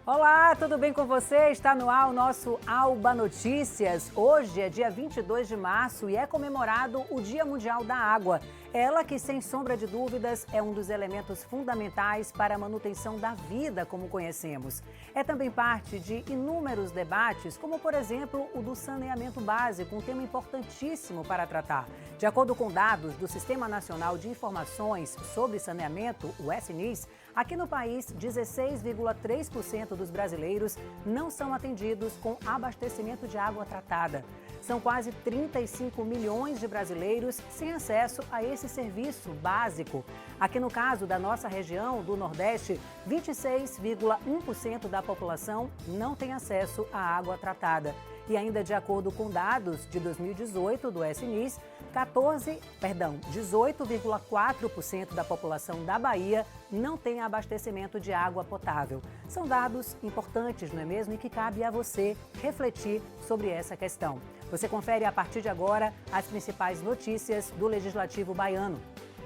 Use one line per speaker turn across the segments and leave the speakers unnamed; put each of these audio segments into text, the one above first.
Olá, tudo bem com você? Está no ar o nosso Alba Notícias. Hoje é dia 22 de março e é comemorado o Dia Mundial da Água. Ela que, sem sombra de dúvidas, é um dos elementos fundamentais para a manutenção da vida como conhecemos. É também parte de inúmeros debates, como, por exemplo, o do saneamento básico, um tema importantíssimo para tratar. De acordo com dados do Sistema Nacional de Informações sobre Saneamento, o SNIS, aqui no país, 16,3% dos brasileiros não são atendidos com abastecimento de água tratada. São quase 35 milhões de brasileiros sem acesso a esse serviço básico. Aqui no caso da nossa região do Nordeste, 26,1% da população não tem acesso à água tratada. E ainda de acordo com dados de 2018 do SNIS, 18,4% da população da Bahia não tem abastecimento de água potável. São dados importantes, não é mesmo? E que cabe a você refletir sobre essa questão. Você confere a partir de agora as principais notícias do Legislativo baiano.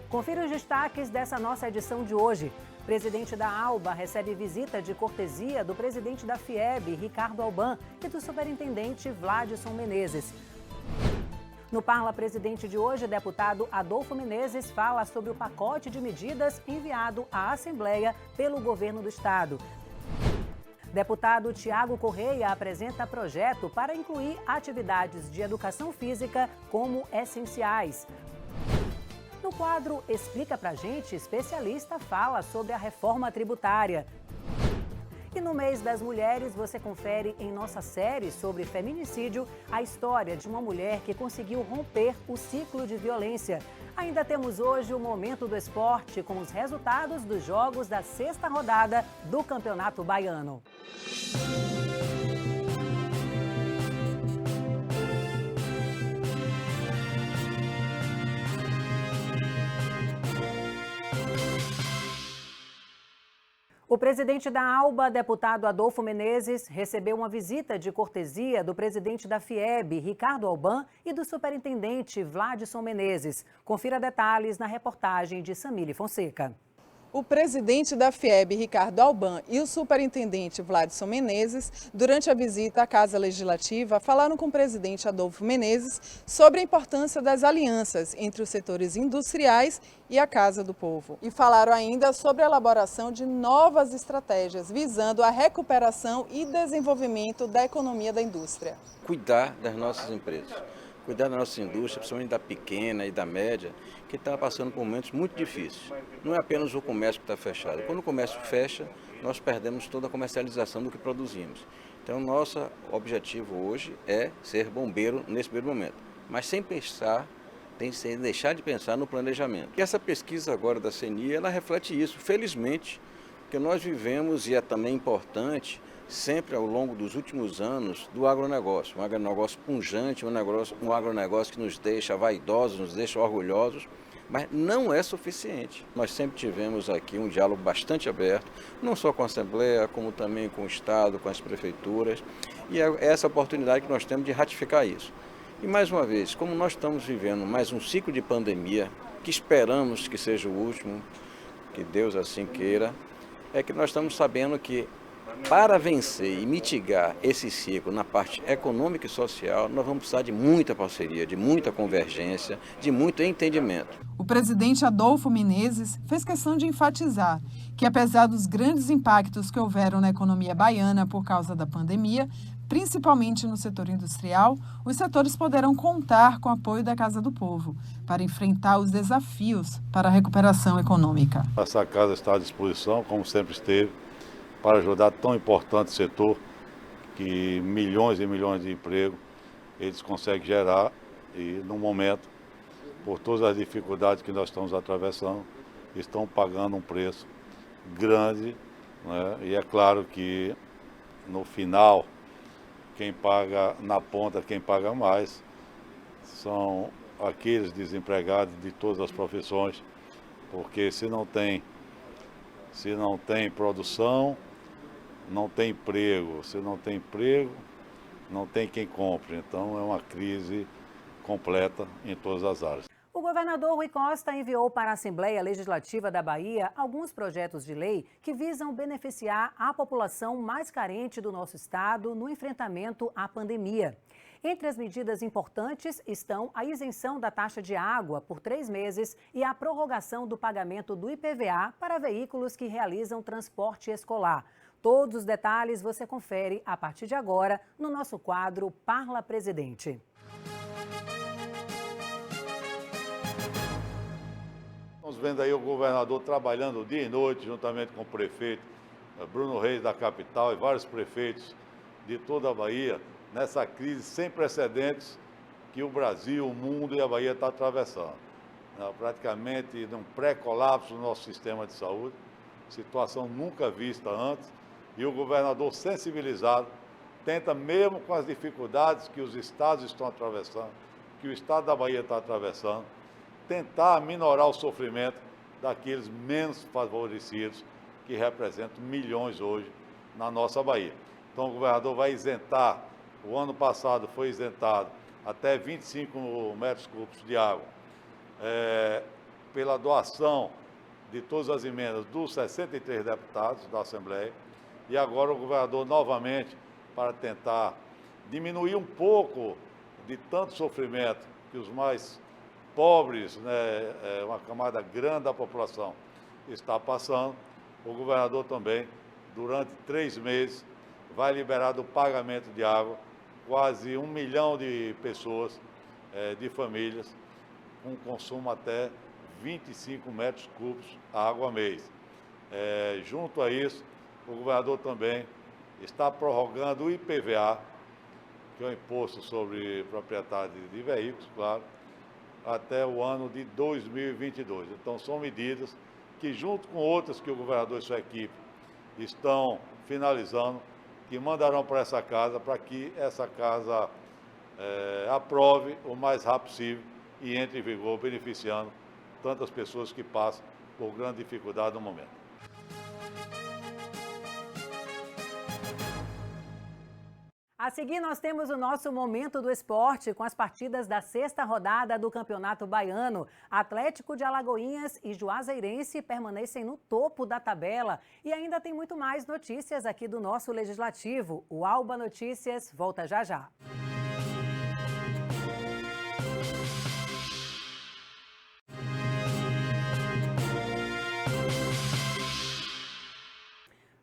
Confira os destaques dessa nossa edição de hoje. O presidente da ALBA recebe visita de cortesia do presidente da FIEB, Ricardo Alban, e do superintendente Vladson Menezes. No Parla Presidente de hoje, deputado Adolfo Menezes fala sobre o pacote de medidas enviado à Assembleia pelo governo do estado. Deputado Tiago Correia apresenta projeto para incluir atividades de educação física como essenciais. No quadro Explica Pra Gente, especialista fala sobre a reforma tributária. E no mês das mulheres, você confere em nossa série sobre feminicídio a história de uma mulher que conseguiu romper o ciclo de violência. Ainda temos hoje o Momento do Esporte com os resultados dos jogos da sexta rodada do Campeonato Baiano. O presidente da ALBA, deputado Adolfo Menezes, recebeu uma visita de cortesia do presidente da FIEB, Ricardo Alban, e do superintendente Vladson Menezes. Confira detalhes na reportagem de Samile Fonseca.
O presidente da FIEB, Ricardo Alban, e o superintendente Vladson Menezes, durante a visita à Casa Legislativa, falaram com o presidente Adolfo Menezes sobre a importância das alianças entre os setores industriais e a Casa do Povo. E falaram ainda sobre a elaboração de novas estratégias visando a recuperação e desenvolvimento da economia da indústria.
Cuidar das nossas empresas, cuidar da nossa indústria, principalmente da pequena e da média, que está passando por momentos muito difíceis. Não é apenas o comércio que está fechado. Quando o comércio fecha, nós perdemos toda a comercialização do que produzimos. Então, nosso objetivo hoje é ser bombeiro nesse primeiro momento. Mas sem pensar, sem deixar de pensar no planejamento. E essa pesquisa agora da CNI, ela reflete isso. Felizmente, que nós vivemos, e é também importante, sempre ao longo dos últimos anos, do agronegócio. Um agronegócio pujante, um agronegócio que nos deixa vaidosos, nos deixa orgulhosos, mas não é suficiente. Nós sempre tivemos aqui um diálogo bastante aberto, não só com a Assembleia, como também com o Estado, com as prefeituras, e é essa oportunidade que nós temos de ratificar isso. E mais uma vez, como nós estamos vivendo mais um ciclo de pandemia, que esperamos que seja o último, que Deus assim queira, é que nós estamos sabendo que para vencer e mitigar esse ciclo na parte econômica e social, nós vamos precisar de muita parceria, de muita convergência, de muito entendimento.
O presidente Adolfo Menezes fez questão de enfatizar que, apesar dos grandes impactos que houveram na economia baiana por causa da pandemia, principalmente no setor industrial, os setores poderão contar com o apoio da Casa do Povo para enfrentar os desafios para a recuperação econômica.
Essa casa está à disposição, como sempre esteve, para ajudar tão importante setor que milhões e milhões de empregos eles conseguem gerar e, no momento, por todas as dificuldades que nós estamos atravessando, estão pagando um preço grande, né? E é claro que, no final, quem paga na ponta, quem paga mais, são aqueles desempregados de todas as profissões, porque se não tem produção, não tem emprego. Se não tem emprego, não tem quem compre. Então é uma crise completa em todas as áreas.
O governador Rui Costa enviou para a Assembleia Legislativa da Bahia alguns projetos de lei que visam beneficiar a população mais carente do nosso estado no enfrentamento à pandemia. Entre as medidas importantes estão a isenção da taxa de água por 3 meses e a prorrogação do pagamento do IPVA para veículos que realizam transporte escolar. Todos os detalhes você confere a partir de agora no nosso quadro Parla Presidente.
Estamos vendo aí o governador trabalhando dia e noite, juntamente com o prefeito Bruno Reis da capital e vários prefeitos de toda a Bahia, nessa crise sem precedentes que o Brasil, o mundo e a Bahia estão atravessando. Praticamente num pré-colapso do nosso sistema de saúde, situação nunca vista antes, e o governador sensibilizado tenta, mesmo com as dificuldades que os estados estão atravessando, que o estado da Bahia está atravessando, tentar minorar o sofrimento daqueles menos favorecidos, que representam milhões hoje na nossa Bahia. Então o governador vai isentar, o ano passado foi isentado até 25 metros cúbicos de água, pela doação de todas as emendas dos 63 deputados da Assembleia, e agora o governador novamente, para tentar diminuir um pouco de tanto sofrimento que os mais pobres, uma camada grande da população está passando, o governador também, durante 3 meses, vai liberar do pagamento de água quase 1 milhão de pessoas, de famílias, com consumo até 25 metros cúbicos água mês. Junto a isso, o governador também está prorrogando o IPVA, que é o Imposto sobre Propriedade de Veículos, claro, até o ano de 2022. Então, são medidas que, junto com outras que o governador e sua equipe estão finalizando, que mandarão para essa casa, para que essa casa aprove o mais rápido possível e entre em vigor, beneficiando tantas pessoas que passam por grande dificuldade no momento.
A seguir, nós temos o nosso Momento do Esporte com as partidas da 6ª rodada do Campeonato Baiano. Atlético de Alagoinhas e Juazeirense permanecem no topo da tabela. E ainda tem muito mais notícias aqui do nosso Legislativo. O Alba Notícias volta já já.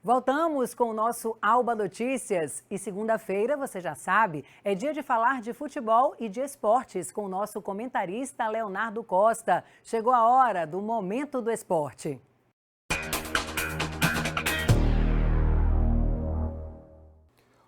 Voltamos com o nosso Alba Notícias e segunda-feira, você já sabe, é dia de falar de futebol e de esportes com o nosso comentarista Leonardo Costa. Chegou a hora do Momento do Esporte.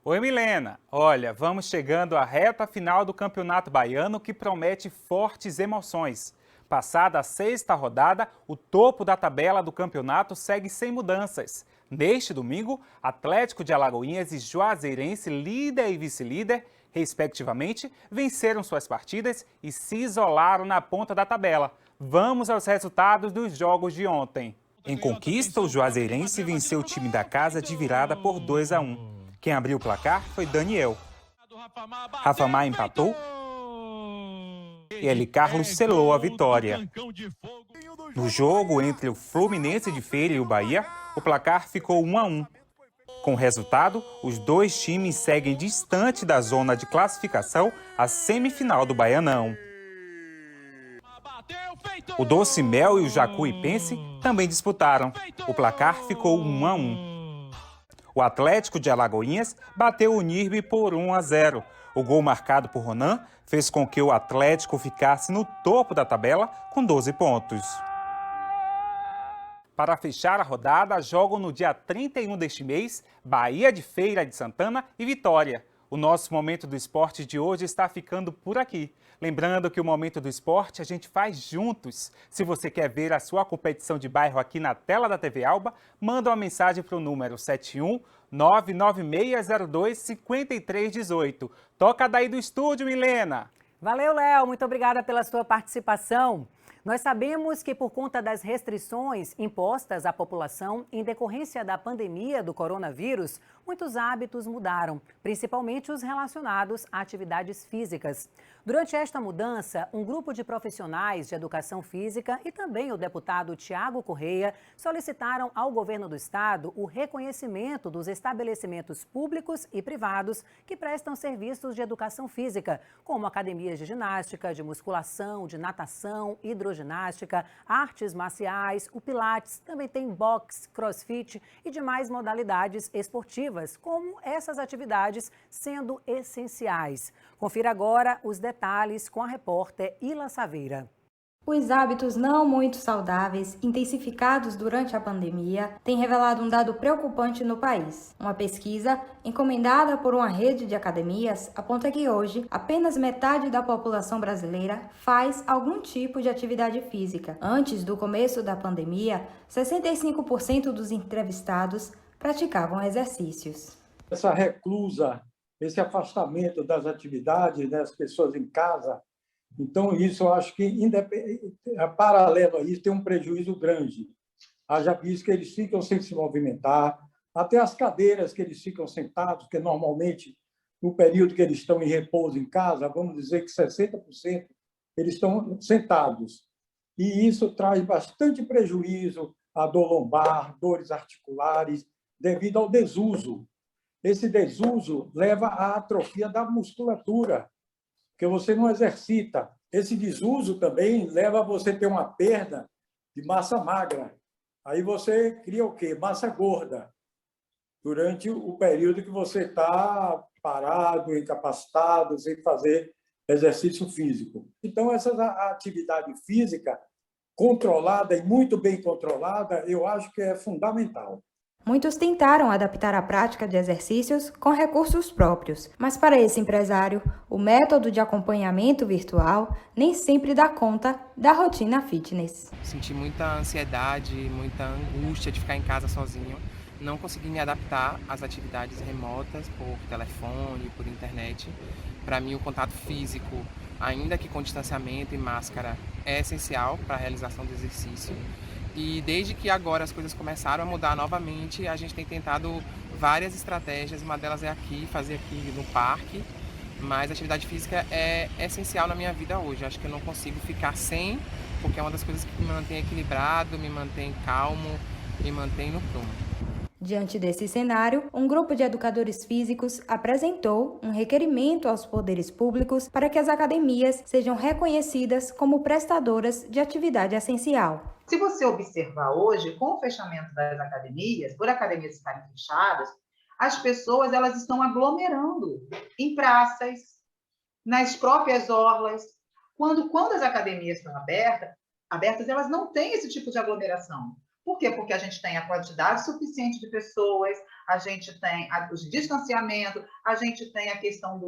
Oi, Milena. Olha, vamos chegando à reta final do Campeonato Baiano que promete fortes emoções. Passada a 6ª rodada, o topo da tabela do campeonato segue sem mudanças. Neste domingo, Atlético de Alagoinhas e Juazeirense, líder e vice-líder, respectivamente, venceram suas partidas e se isolaram na ponta da tabela. Vamos aos resultados dos jogos de ontem. Em Conquista, o Juazeirense venceu o time da casa de virada por 2-1. Quem abriu o placar foi Daniel. Rafamar empatou e Eli Carlos selou a vitória. No jogo entre o Fluminense de Feira e o Bahia, o placar ficou 1-1. Com o resultado, os dois times seguem distante da zona de classificação à semifinal do Baianão. O Doce Mel e o Jacuipense também disputaram. O placar ficou 1-1. O Atlético de Alagoinhas bateu o Nirbe por 1-0. O gol marcado por Ronan fez com que o Atlético ficasse no topo da tabela com 12 pontos. Para fechar a rodada, jogam no dia 31 deste mês, Bahia de Feira de Santana e Vitória. O nosso Momento do Esporte de hoje está ficando por aqui. Lembrando que o Momento do Esporte a gente faz juntos. Se você quer ver a sua competição de bairro aqui na tela da TV Alba, manda uma mensagem para o número 71 99602 5318. Toca daí do estúdio, Milena!
Valeu, Léo. Muito obrigada pela sua participação. Nós sabemos que por conta das restrições impostas à população em decorrência da pandemia do coronavírus, muitos hábitos mudaram, principalmente os relacionados a atividades físicas. Durante esta mudança, um grupo de profissionais de educação física e também o deputado Tiago Correia solicitaram ao governo do estado o reconhecimento dos estabelecimentos públicos e privados que prestam serviços de educação física, como academias de ginástica, de musculação, de natação, hidroginástica, artes marciais, o pilates, também tem boxe, crossfit e demais modalidades esportivas, como essas atividades sendo essenciais. Confira agora os detalhes com a repórter Ila Saveira.
Os hábitos não muito saudáveis, intensificados durante a pandemia, têm revelado um dado preocupante no país. Uma pesquisa encomendada por uma rede de academias aponta que hoje apenas metade da população brasileira faz algum tipo de atividade física. Antes do começo da pandemia, 65% dos entrevistados praticavam exercícios.
Essa reclusa, esse afastamento das atividades, das pessoas em casa, então isso eu acho que, paralelo a isso, tem um prejuízo grande. Haja visto que eles ficam sem se movimentar, até as cadeiras que eles ficam sentados, que normalmente, no período que eles estão em repouso em casa, vamos dizer que 60% eles estão sentados. E isso traz bastante prejuízo à dor lombar, dores articulares, devido ao desuso. Esse desuso leva à atrofia da musculatura, porque você não exercita. Esse desuso também leva a você ter uma perda de massa magra. Aí você cria o quê? Massa gorda, durante o período que você está parado, incapacitado, sem fazer exercício físico. Então, essa atividade física controlada e muito bem controlada, eu acho que é fundamental.
Muitos tentaram adaptar a prática de exercícios com recursos próprios, mas para esse empresário, o método de acompanhamento virtual nem sempre dá conta da rotina fitness.
Senti muita ansiedade, muita angústia de ficar em casa sozinho, não consegui me adaptar às atividades remotas por telefone, por internet. Para mim, o contato físico, ainda que com distanciamento e máscara, é essencial para a realização do exercício. E desde que agora as coisas começaram a mudar novamente, a gente tem tentado várias estratégias, uma delas é fazer aqui no parque, mas a atividade física é essencial na minha vida hoje. Acho que eu não consigo ficar sem, porque é uma das coisas que me mantém equilibrado, me mantém calmo, me mantém no prumo.
Diante desse cenário, um grupo de educadores físicos apresentou um requerimento aos poderes públicos para que as academias sejam reconhecidas como prestadoras de atividade essencial.
Se você observar hoje, com o fechamento das academias, por academias estarem fechadas, as pessoas elas estão aglomerando em praças, nas próprias orlas. Quando as academias estão abertas, elas não têm esse tipo de aglomeração. Por quê? Porque a gente tem a quantidade suficiente de pessoas, a gente tem o distanciamento, a gente tem a questão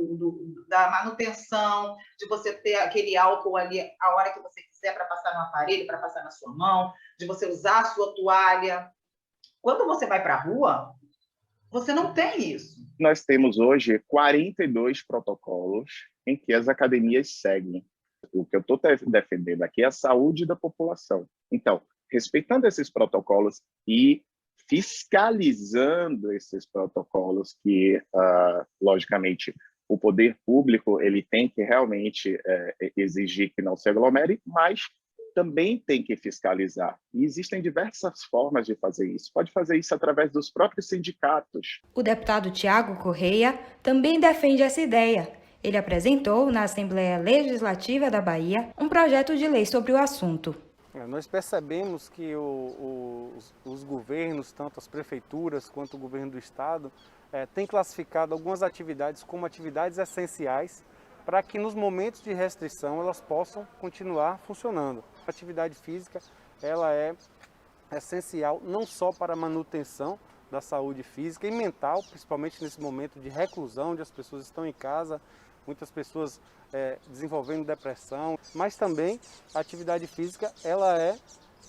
da manutenção, de você ter aquele álcool ali a hora que você quiser para passar no aparelho, para passar na sua mão, de você usar a sua toalha. Quando você vai para a rua, você não tem isso.
Nós temos hoje 42 protocolos em que as academias seguem. O que eu estou defendendo aqui é a saúde da população. Então, respeitando esses protocolos e fiscalizando esses protocolos que, logicamente, o poder público ele tem que realmente exigir que não se aglomere, mas também tem que fiscalizar. E existem diversas formas de fazer isso. Pode fazer isso através dos próprios sindicatos.
O deputado Tiago Correia também defende essa ideia. Ele apresentou na Assembleia Legislativa da Bahia um projeto de lei sobre o assunto.
Nós percebemos que os governos, tanto as prefeituras quanto o governo do estado, têm classificado algumas atividades como atividades essenciais para que nos momentos de restrição elas possam continuar funcionando. A atividade física ela é essencial não só para a manutenção da saúde física e mental, principalmente nesse momento de reclusão, onde as pessoas estão em casa, muitas pessoas desenvolvendo depressão, mas também a atividade física ela é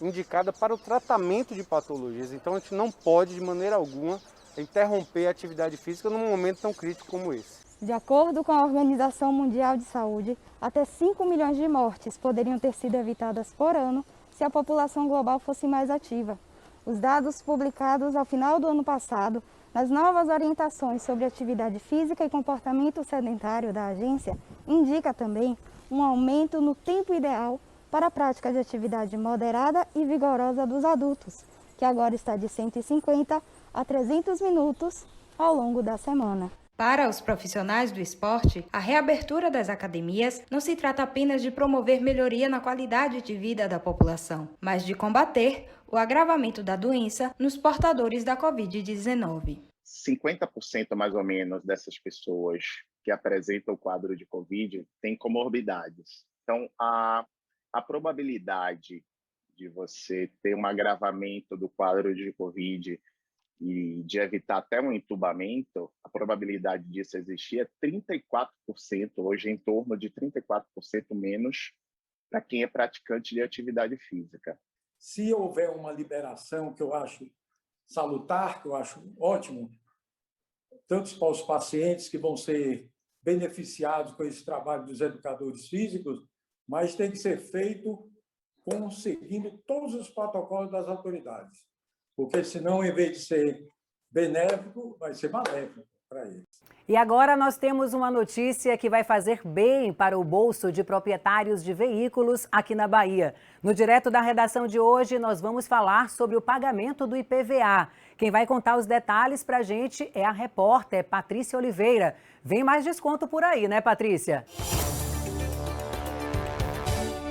indicada para o tratamento de patologias. Então a gente não pode de maneira alguma interromper a atividade física num momento tão crítico como esse.
De acordo com a Organização Mundial de Saúde, até 5 milhões de mortes poderiam ter sido evitadas por ano se a população global fosse mais ativa. Os dados publicados ao final do ano passado, nas novas orientações sobre atividade física e comportamento sedentário da agência, indica também um aumento no tempo ideal para a prática de atividade moderada e vigorosa dos adultos, que agora está de 150 a 300 minutos ao longo da semana. Para os profissionais do esporte, a reabertura das academias não se trata apenas de promover melhoria na qualidade de vida da população, mas de combater o agravamento da doença nos portadores da Covid-19.
50% mais ou menos dessas pessoas que apresentam o quadro de Covid têm comorbidades. Então, a probabilidade de você ter um agravamento do quadro de Covid e de evitar até um entubamento, a probabilidade disso existir é 34%, hoje em torno de 34% menos para quem é praticante de atividade física.
Se houver uma liberação, que eu acho salutar, que eu acho ótimo, tanto para os pacientes que vão ser beneficiados com esse trabalho dos educadores físicos, mas tem que ser feito seguindo todos os protocolos das autoridades. Porque senão, em vez de ser benéfico, vai ser maléfico para eles.
E agora nós temos uma notícia que vai fazer bem para o bolso de proprietários de veículos aqui na Bahia. No Direto da Redação de hoje, nós vamos falar sobre o pagamento do IPVA. Quem vai contar os detalhes para a gente é a repórter Patrícia Oliveira. Vem mais desconto por aí, né, Patrícia?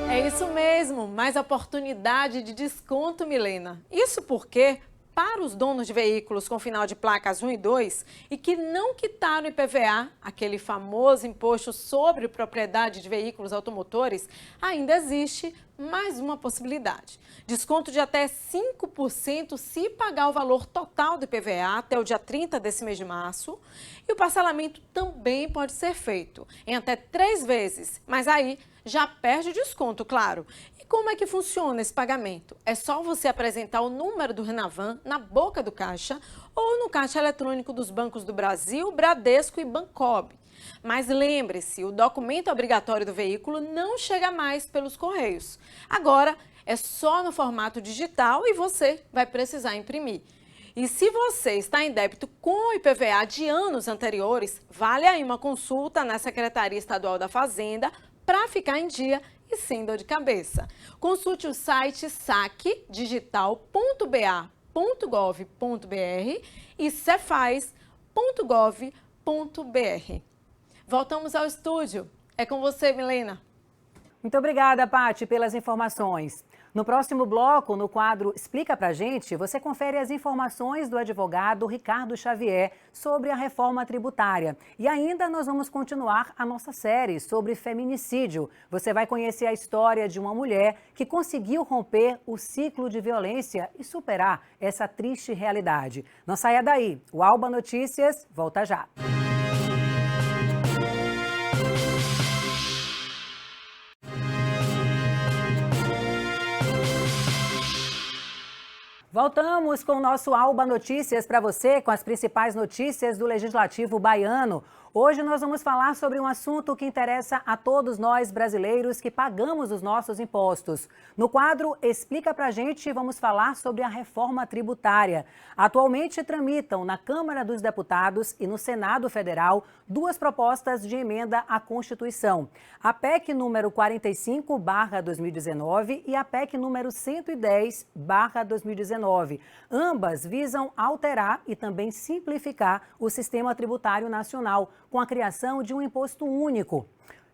É isso mesmo, mais oportunidade de desconto, Milena. Isso porque, para os donos de veículos com final de placas 1 e 2 e que não quitaram o IPVA, aquele famoso imposto sobre propriedade de veículos automotores, ainda existe mais uma possibilidade. Desconto de até 5% se pagar o valor total do IPVA até o dia 30 desse mês de março. E o parcelamento também pode ser feito em até 3 vezes, mas aí já perde o desconto, claro. E como é que funciona esse pagamento? É só você apresentar o número do Renavan na boca do caixa ou no caixa eletrônico dos bancos do Brasil, Bradesco e Bancob. Mas lembre-se, o documento obrigatório do veículo não chega mais pelos correios. Agora é só no formato digital e você vai precisar imprimir. E se você está em débito com o IPVA de anos anteriores, vale aí uma consulta na Secretaria Estadual da Fazenda para ficar em dia e sem dor de cabeça. Consulte o site saquedigital.ba.gov.br e cefaz.gov.br. Voltamos ao estúdio. É com você, Milena.
Muito obrigada, Paty, pelas informações. No próximo bloco, no quadro Explica Pra Gente, você confere as informações do advogado Ricardo Xavier sobre a reforma tributária. E ainda nós vamos continuar a nossa série sobre feminicídio. Você vai conhecer a história de uma mulher que conseguiu romper o ciclo de violência e superar essa triste realidade. Não saia daí. O Alba Notícias volta já. Voltamos com o nosso Alba Notícias para você, com as principais notícias do Legislativo baiano. Hoje nós vamos falar sobre um assunto que interessa a todos nós brasileiros que pagamos os nossos impostos. No quadro Explica Pra Gente, vamos falar sobre a reforma tributária. Atualmente tramitam na Câmara dos Deputados e no Senado Federal 2 propostas de emenda à Constituição. A PEC número 45/2019 e a PEC número 110/2019. Ambas visam alterar e também simplificar o sistema tributário nacional, com a criação de um imposto único.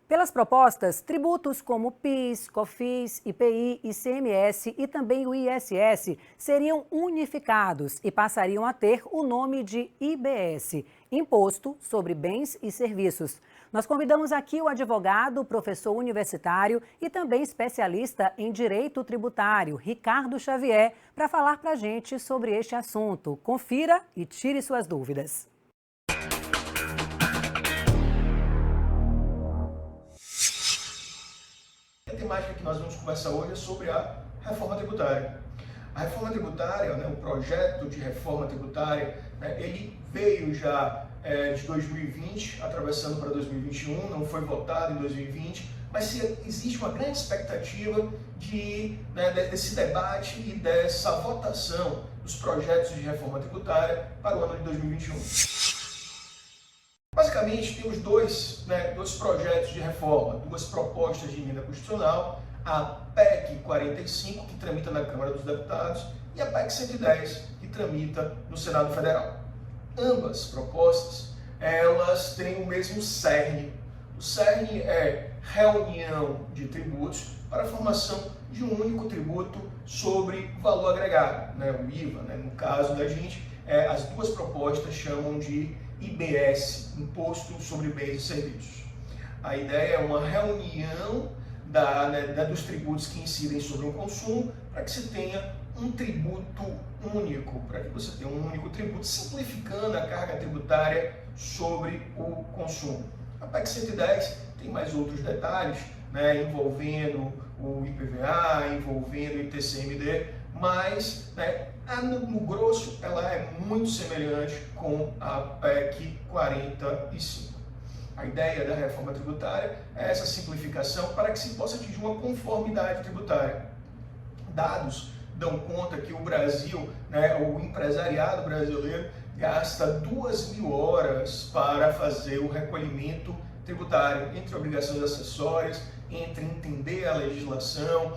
Pelas propostas, tributos como PIS, COFINS, IPI, ICMS e também o ISS seriam unificados e passariam a ter o nome de IBS, Imposto sobre Bens e Serviços. Nós convidamos aqui o advogado, professor universitário e também especialista em direito tributário, Ricardo Xavier, para falar para a gente sobre este assunto. Confira e tire suas dúvidas.
A temática que nós vamos conversar hoje é sobre a reforma tributária. A reforma tributária, o projeto de reforma tributária, ele veio já de 2020, atravessando para 2021, não foi votado em 2020, mas existe uma grande expectativa desse debate e dessa votação dos projetos de reforma tributária para o ano de 2021. Basicamente, temos dois projetos de reforma, duas propostas de emenda constitucional, a PEC 45, que tramita na Câmara dos Deputados, e a PEC 110, que tramita no Senado Federal. Ambas propostas, elas têm o mesmo cerne. O cerne é reunião de tributos para a formação de um único tributo sobre valor agregado, o IVA. No caso da gente, as duas propostas chamam de IBS, Imposto sobre Bens e Serviços. A ideia é uma reunião dos tributos que incidem sobre o consumo para que se tenha um tributo único, para que você tenha um único tributo, simplificando a carga tributária sobre o consumo. A PEC 110 tem mais outros detalhes, envolvendo o IPVA, envolvendo o ITCMD, mas no grosso ela é muito semelhante com a PEC 45. A ideia da reforma tributária é essa simplificação para que se possa atingir uma conformidade tributária. Dados dão conta que o Brasil, o empresariado brasileiro, gasta 2.000 horas para fazer o recolhimento tributário, entre obrigações acessórias, entre entender a legislação,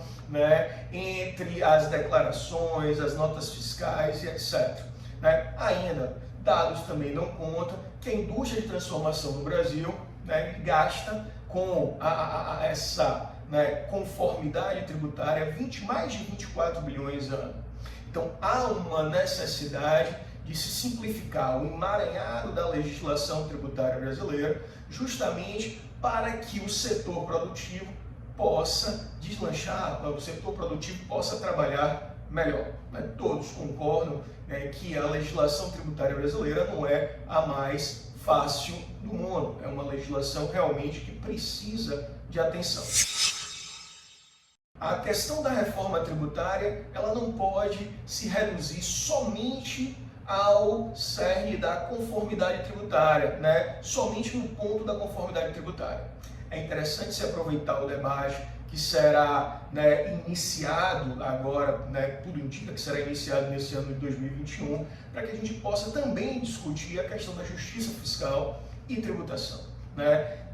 entre as declarações, as notas fiscais e etc. Ainda, dados também dão conta que a indústria de transformação no Brasil gasta com essa conformidade tributária mais de 24 bilhões ano. Então, há uma necessidade de se simplificar o emaranhado da legislação tributária brasileira, justamente para que o setor produtivo possa deslanchar, o setor produtivo possa trabalhar melhor. Todos concordam que a legislação tributária brasileira não é a mais fácil do mundo, é uma legislação realmente que precisa de atenção. A questão da reforma tributária, ela não pode se reduzir somente ao cerne da conformidade tributária, somente no ponto da conformidade tributária. É interessante se aproveitar o debate que será iniciado agora, tudo indica que será iniciado nesse ano de 2021, para que a gente possa também discutir a questão da justiça fiscal e tributação,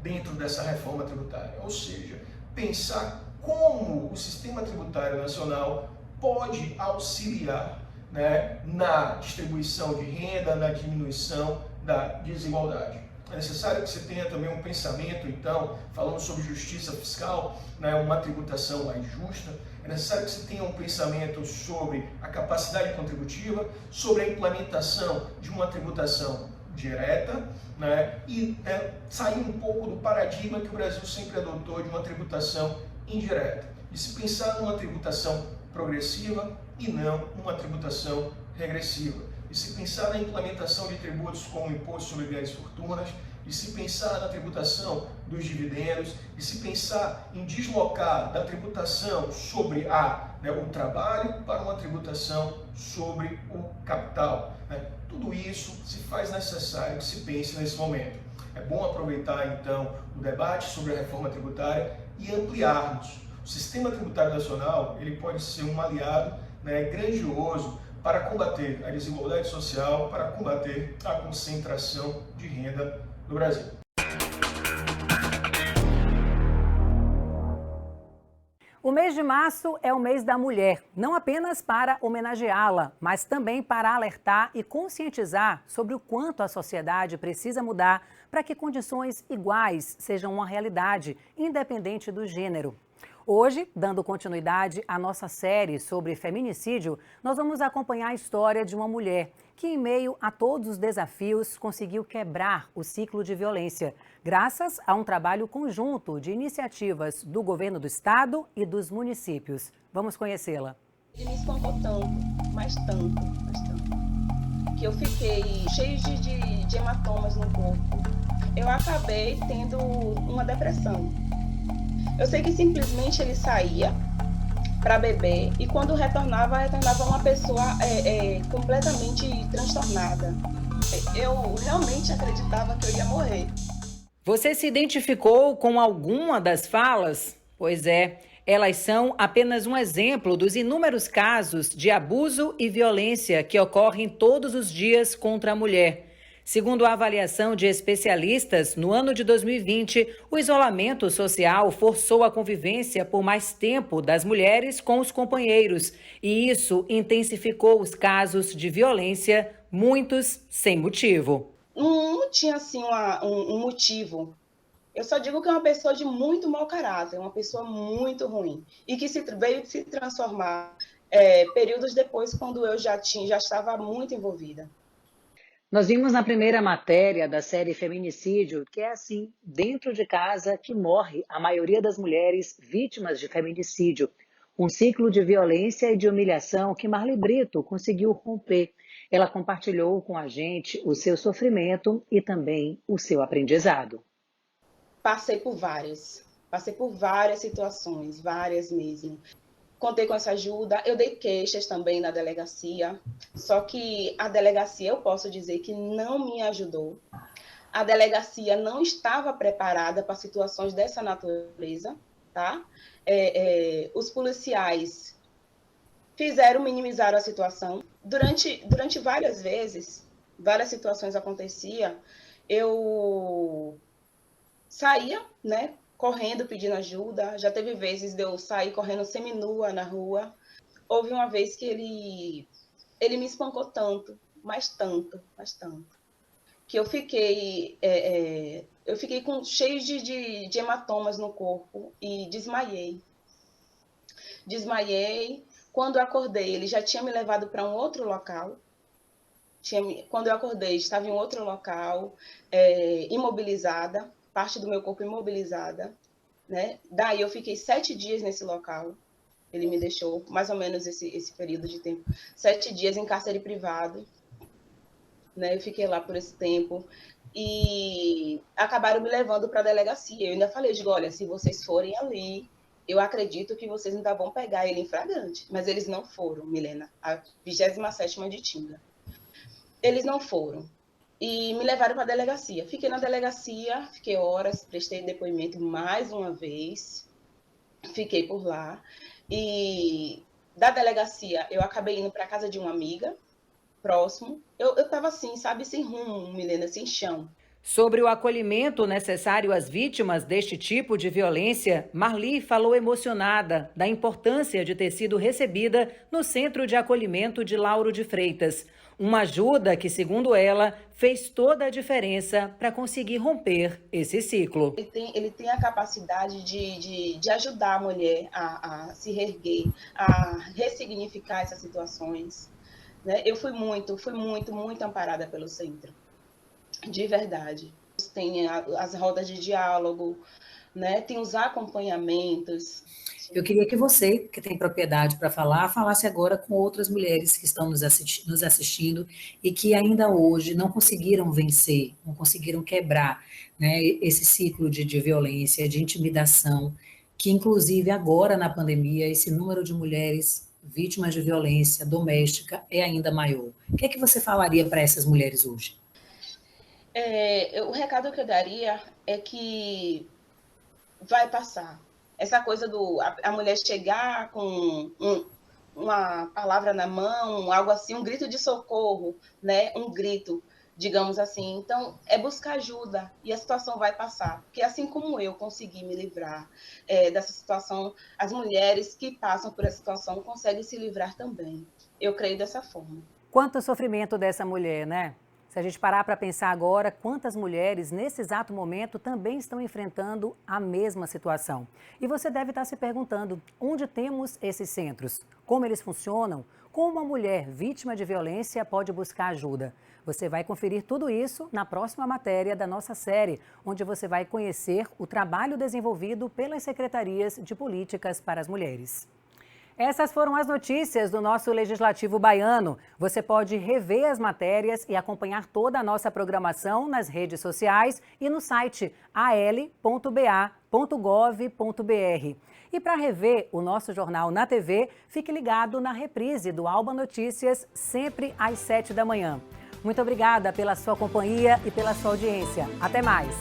dentro dessa reforma tributária. Ou seja, pensar como o sistema tributário nacional pode auxiliar na distribuição de renda, na diminuição da desigualdade. É necessário que você tenha também um pensamento, então, falando sobre justiça fiscal, uma tributação mais justa. É necessário que você tenha um pensamento sobre a capacidade contributiva, sobre a implementação de uma tributação direta, e sair um pouco do paradigma que o Brasil sempre adotou de uma tributação indireta. E se pensar numa tributação progressiva e não uma tributação regressiva. E se pensar na implementação de tributos como o Imposto sobre Grandes Fortunas, e se pensar na tributação dos dividendos, e se pensar em deslocar da tributação sobre o trabalho para uma tributação sobre o capital. Tudo isso se faz necessário que se pense nesse momento. É bom aproveitar, então, o debate sobre a reforma tributária e ampliarmos. O sistema tributário nacional ele pode ser um aliado grandioso para combater a desigualdade social, para combater a concentração de renda no Brasil.
O mês de março é o mês da mulher, não apenas para homenageá-la, mas também para alertar e conscientizar sobre o quanto a sociedade precisa mudar para que condições iguais sejam uma realidade, independente do gênero. Hoje, dando continuidade à nossa série sobre feminicídio, nós vamos acompanhar a história de uma mulher que, em meio a todos os desafios, conseguiu quebrar o ciclo de violência, graças a um trabalho conjunto de iniciativas do governo do estado e dos municípios. Vamos conhecê-la.
Ele me espancou tanto, mas tanto, que eu fiquei cheio de hematomas no corpo. Eu acabei tendo uma depressão. Eu sei que simplesmente ele saía para beber e quando retornava uma pessoa completamente transtornada. Eu realmente acreditava que eu ia morrer.
Você se identificou com alguma das falas? Pois é, elas são apenas um exemplo dos inúmeros casos de abuso e violência que ocorrem todos os dias contra a mulher. Segundo a avaliação de especialistas, no ano de 2020, o isolamento social forçou a convivência por mais tempo das mulheres com os companheiros, e isso intensificou os casos de violência, muitos sem motivo.
Não tinha, assim, um motivo. Eu só digo que é uma pessoa de muito mau caráter, uma pessoa muito ruim, e que veio se transformar períodos depois, quando eu já estava muito envolvida.
Nós vimos na primeira matéria da série Feminicídio que é assim, dentro de casa, que morre a maioria das mulheres vítimas de feminicídio. Um ciclo de violência e de humilhação que Marli Brito conseguiu romper. Ela compartilhou com a gente o seu sofrimento e também o seu aprendizado.
Passei por várias situações, várias mesmo. Contei com essa ajuda, eu dei queixas também na delegacia, só que a delegacia, eu posso dizer que não me ajudou. A delegacia não estava preparada para situações dessa natureza, tá? Os policiais minimizaram a situação. Durante várias vezes, várias situações aconteciam, eu saía, né? Correndo, pedindo ajuda. Já teve vezes de eu sair correndo seminua na rua. Houve uma vez que ele me espancou tanto, mas tanto, que eu fiquei cheio de hematomas no corpo e desmaiei. Quando eu acordei, ele já tinha me levado para um outro local. Quando eu acordei, estava em outro local, imobilizada, parte do meu corpo imobilizada, né? Daí eu fiquei 7 dias nesse local. Ele me deixou mais ou menos esse período de tempo. 7 dias em cárcere privado, né? Eu fiquei lá por esse tempo e acabaram me levando para a delegacia. Eu ainda falei, digo, olha, se vocês forem ali, eu acredito que vocês ainda vão pegar ele em flagrante. Mas eles não foram, Milena, a 27ª de Tinga. Eles não foram. E me levaram para a delegacia. Fiquei na delegacia, fiquei horas, prestei depoimento mais uma vez, fiquei por lá. E da delegacia, eu acabei indo para a casa de uma amiga, próximo. Eu estava assim, sabe, sem rumo, Milena, sem chão.
Sobre o acolhimento necessário às vítimas deste tipo de violência, Marli falou emocionada da importância de ter sido recebida no Centro de Acolhimento de Lauro de Freitas. Uma ajuda que, segundo ela, fez toda a diferença para conseguir romper esse ciclo.
Ele tem a capacidade de ajudar a mulher a se reerguer, a ressignificar essas situações, né? Eu fui muito amparada pelo centro, de verdade. Tem as rodas de diálogo, né? Tem os acompanhamentos.
Eu queria que você, que tem propriedade para falar, falasse agora com outras mulheres que estão nos assistindo e que ainda hoje não conseguiram vencer, não conseguiram quebrar, né, esse ciclo de violência, de intimidação, que inclusive agora na pandemia esse número de mulheres vítimas de violência doméstica é ainda maior. O que é que você falaria para essas mulheres hoje?
O recado que eu daria é que vai passar. Essa coisa a mulher chegar com uma palavra na mão, algo assim, um grito de socorro, né? Um grito, digamos assim. Então, é buscar ajuda e a situação vai passar. Porque assim como eu consegui me livrar dessa situação, as mulheres que passam por essa situação conseguem se livrar também. Eu creio dessa forma.
Quanto sofrimento dessa mulher, né? Se a gente parar para pensar agora, quantas mulheres, nesse exato momento, também estão enfrentando a mesma situação. E você deve estar se perguntando, onde temos esses centros? Como eles funcionam? Como uma mulher vítima de violência pode buscar ajuda? Você vai conferir tudo isso na próxima matéria da nossa série, onde você vai conhecer o trabalho desenvolvido pelas Secretarias de Políticas para as Mulheres. Essas foram as notícias do nosso Legislativo Baiano. Você pode rever as matérias e acompanhar toda a nossa programação nas redes sociais e no site al.ba.gov.br. E para rever o nosso jornal na TV, fique ligado na reprise do Alba Notícias, sempre às 7 da manhã. Muito obrigada pela sua companhia e pela sua audiência. Até mais!